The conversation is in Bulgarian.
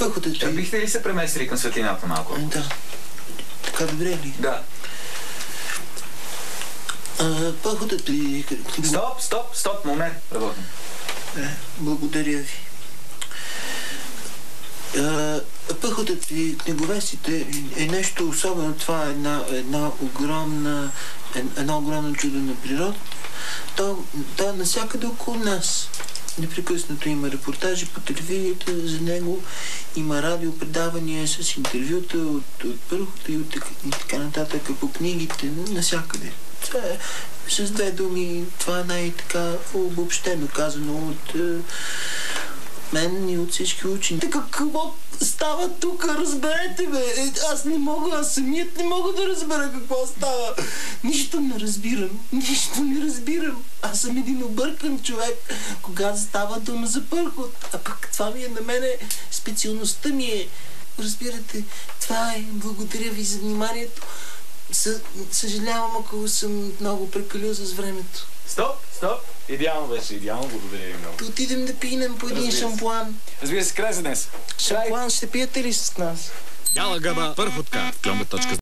Пъхотът ви... Бихте ли се преместили към светлината малко? Да. Така добре ли? Да. Пъхотът ви... Стоп, момент. Работим. Благодаря ви. Пъхотът ви книговестите е нещо особено. Това е едно огромно чудо на природата. То е навсякъде около нас. Непрекъснато има репортажи по телевизията за него, има радиопредавания с интервюта от първото и така нататък по книгите, навсякъде. Това е, с две думи, това е най-така обобщено казано от мен и от всички учени. Какво става тук? Разберете ме! Аз самият не мога да разбера какво става. Нищо не разбирам. Аз съм един объркан човек, когато става дума за пърхот. А пък това ми е на мене, специалността ми е. Разбирате, това е. Благодаря ви за вниманието. Съжалявам, ако съм много прекалил с времето. Стоп! Идеално беше, благодаря ви много. Да отидем да пинем по един шампуан. Разбира се, край за днес. Шампуан ще пиете ли с нас? Яла гъба, пърхотка, в